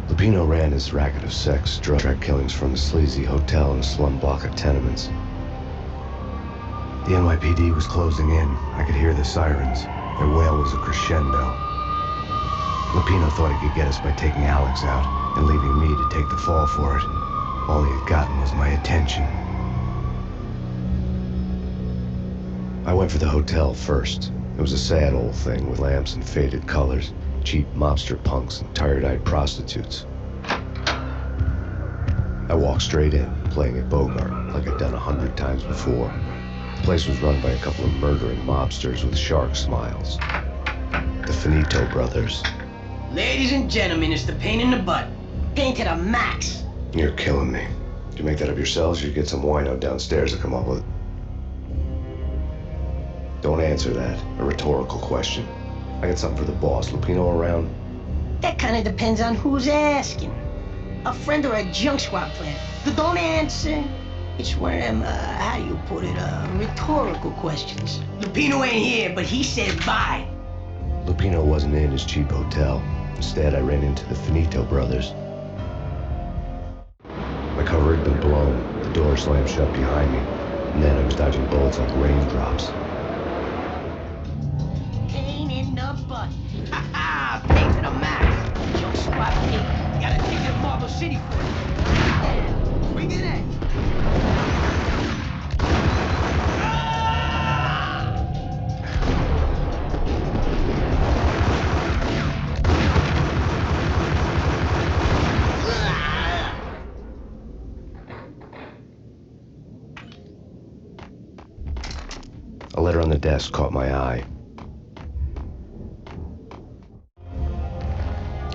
Lupino ran his racket of sex, drug killings from a sleazy hotel in a slum block of tenements. The NYPD was closing in. I could hear the sirens. Their wail was a crescendo. Lupino thought he could get us by taking Alex out and leaving me to take the fall for it. All he had gotten was my attention. I went for the hotel first. It was a sad old thing with lamps and faded colors, cheap mobster punks and tired-eyed prostitutes. I walked straight in, playing at Bogart like I'd done 100 times before. The place was run by a couple of murdering mobsters with shark smiles. The Finito brothers. Ladies and gentlemen, it's the pain in the butt. Pain to the max. You're killing me. Did you make that up yourselves, or you get some wino downstairs to come up with it? Don't answer that. A rhetorical question. I got something for the boss. Lupino around? That kind of depends on who's asking. A friend or a junk squad player. Don't answer. It's one of them, how do you put it, rhetorical questions. Lupino ain't here, but he said bye. Lupino wasn't in his cheap hotel. Instead, I ran into the Finito brothers. My cover had been blown. The door slammed shut behind me. And then I was dodging bullets like raindrops. Pain in the butt. Ha ha! Pain to the max. Junk squad pain. You gotta take it to Marble City for it. Bring it in. A letter on the desk caught my eye.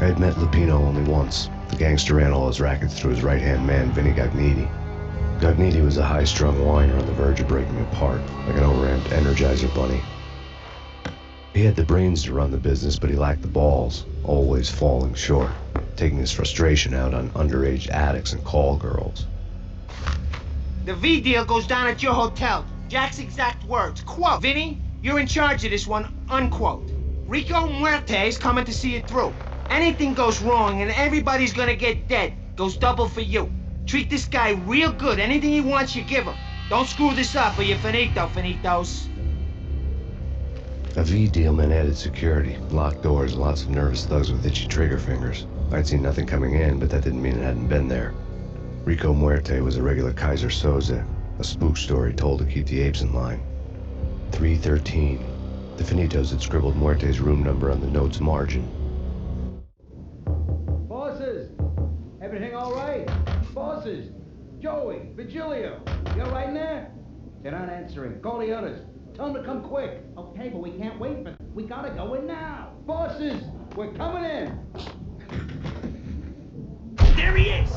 I had met Lupino only once. The gangster ran all his rackets through his right-hand man, Vinny Gagniti. Gagniti was a high-strung whiner on the verge of breaking apart, like an overamped Energizer bunny. He had the brains to run the business, but he lacked the balls, always falling short, taking his frustration out on underage addicts and call girls. The V deal goes down at your hotel. Jack's exact words, quote, Vinny, you're in charge of this one, unquote. Rico Muerte's coming to see it through. Anything goes wrong and everybody's gonna get dead, goes double for you. Treat this guy real good. Anything he wants, you give him. Don't screw this up or you're finito, finitos. A V deal meant added security, locked doors, and lots of nervous thugs with itchy trigger fingers. I'd seen nothing coming in, but that didn't mean it hadn't been there. Rico Muerte was a regular Kaiser Soze, a spook story told to keep the apes in line. 313. The Finitos had scribbled Muerte's room number on the note's margin. Bosses! Everything all right? Bosses! Joey! Vigilio! You all right in there? They're not answering. Call the others. Tell them to come quick. Okay, but we can't wait for them. We gotta go in now. Bosses! We're coming in! There he is!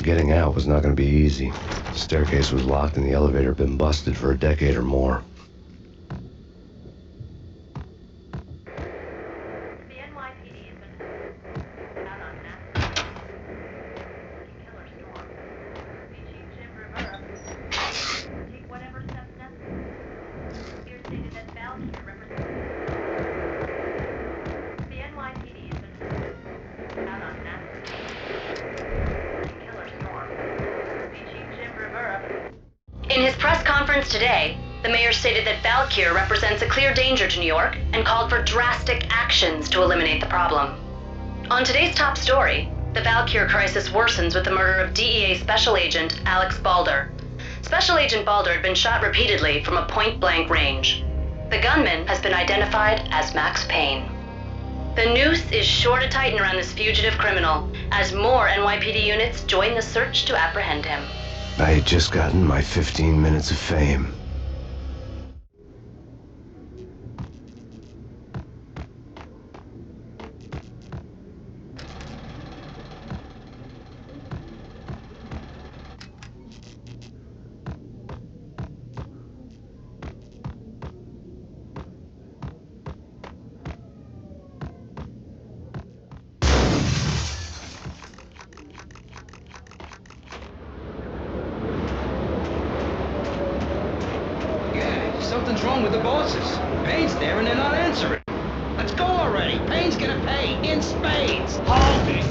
Getting out was not going to be easy. The staircase was locked and the elevator had been busted for a decade or more. The NYPD has been out on Max Payne. Killer storm. Chief Jim Rivera. Take whatever steps necessary. Here stated that Valkyrie represents. The NYPD has been out on Max Payne. Killer storm. Chief Jim Rivera. In his press conference today, the mayor stated that Valkyrie represents a clear danger to New York and called for drastic actions to eliminate the problem. On today's top story, the Valkyrie crisis worsens with the murder of DEA Special Agent Alex Balder. Special Agent Balder had been shot repeatedly from a point-blank range. The gunman has been identified as Max Payne. The noose is sure to tighten around this fugitive criminal as more NYPD units join the search to apprehend him. I had just gotten my 15 minutes of fame. What's wrong with the bosses? Payne's there and they're not answering. Let's go already. Payne's gonna pay in spades. Hold it!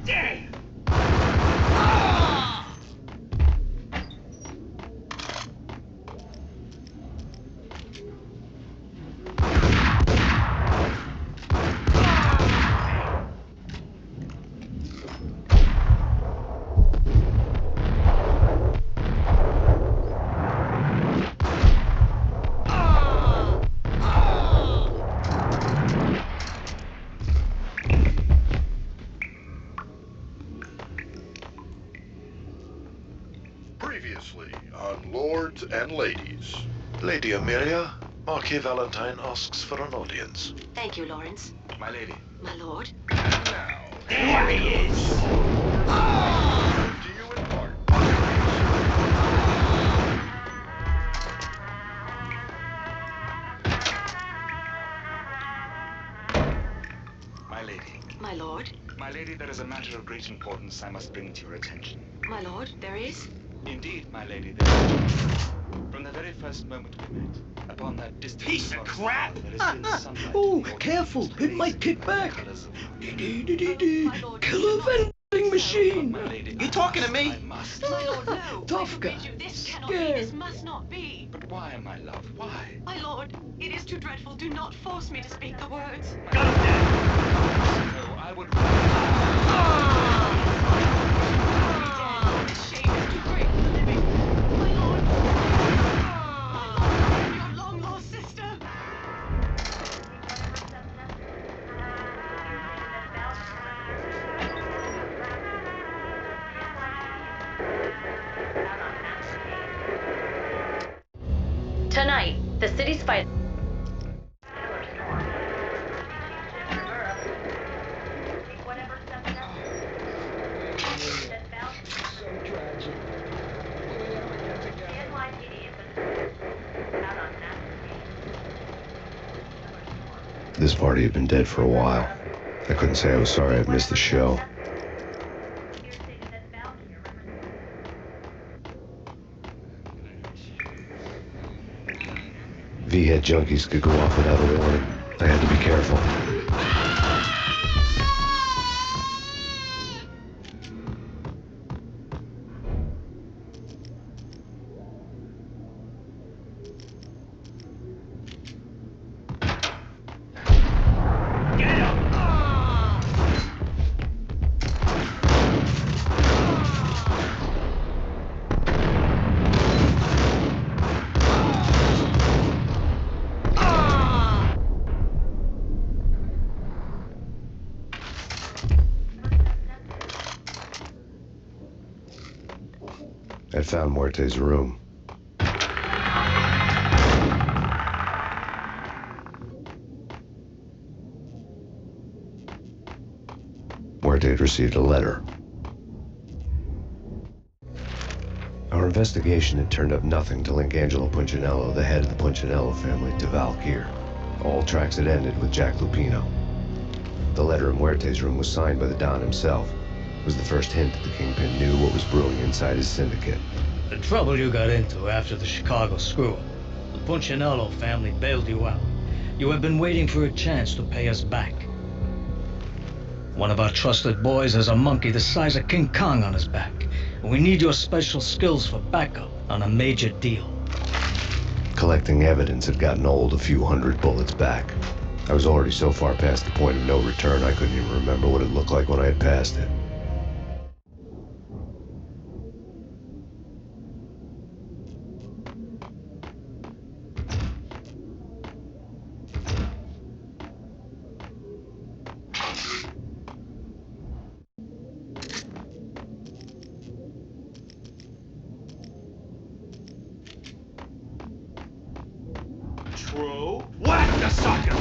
Damn! Previously on Lords and Ladies. Lady Amelia, Marquis Valentine asks for an audience. Thank you, Lawrence. My lady. My lord. And now, There he is! to you in part. My lady. My lord. My lady, there is a matter of great importance I must bring to your attention. My lord, there is? Indeed, my lady, there is. From the very first moment we met, upon that distant Piece of forest crap! path, there has been sunlight Oh, in the careful, autumn it might space, kick the back. colours of My lord, Killer cannot. vending machine. my lady, You talking to me? I must. My lord, no. Tough I forbid guy. you. This cannot be. Scared. This must not be. But why, my love, why? My lord, it is too dreadful. Do not force me to speak the words. Gun him down! No, I would... This shame is too great for the living. My lord. My lord, I am your long-lost sister. Tonight, the city's fight. So tragic. Will they ever get together? This party had been dead for a while. I couldn't say I was sorry I'd missed the show. V-head junkies could go off without a warning. I had to be careful. Get him! I'd found Muerte's room. Muerte had received a letter. Our investigation had turned up nothing to link Angelo Punchinello, the head of the Punchinello family, to Val Kier. All tracks had ended with Jack Lupino. The letter in Muerte's room was signed by the Don himself. It was the first hint that the Kingpin knew what was brewing inside his syndicate. The trouble you got into after the Chicago screw-up. The Punchinello family bailed you out. You have been waiting for a chance to pay us back. One of our trusted boys has a monkey the size of King Kong on his back. And we need your special skills for backup on a major deal. Collecting evidence had gotten old a few hundred bullets back. I was already so far past the point of no return I couldn't even remember what it looked like when I had passed it. True. Whack the sucker!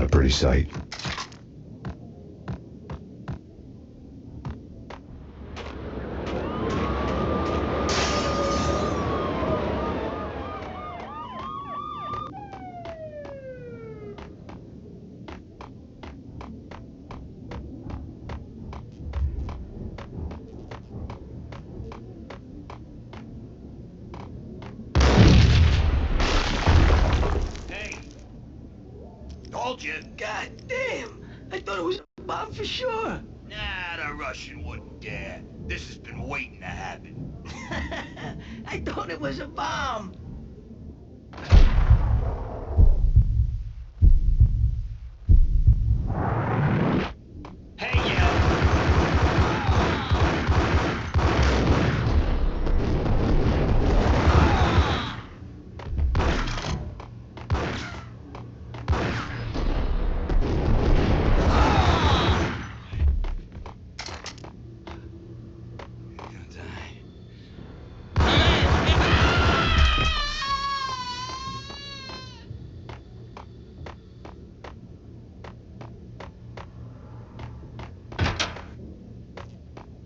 not a pretty sight. Told you. God damn! I thought it was a bomb for sure. Nah, the Russian wouldn't dare. This has been waiting to happen. I thought it was a bomb. Hey, you!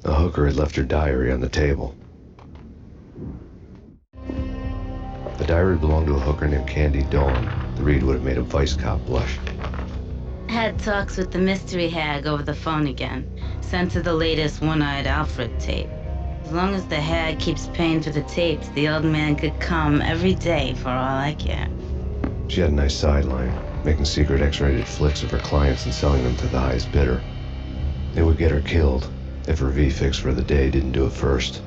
The hooker had left her diary on the table. The diary belonged to a hooker named Candy Dawn. The read would have made a vice cop blush. Had talks with the mystery hag over the phone again. Sent her the latest One-Eyed Alfred tape. As long as the hag keeps paying for the tapes, the old man could come every day for all I care. She had a nice sideline, making secret X-rated flicks of her clients and selling them to the highest bidder. It would get her killed if her V-fix for the day didn't do it first.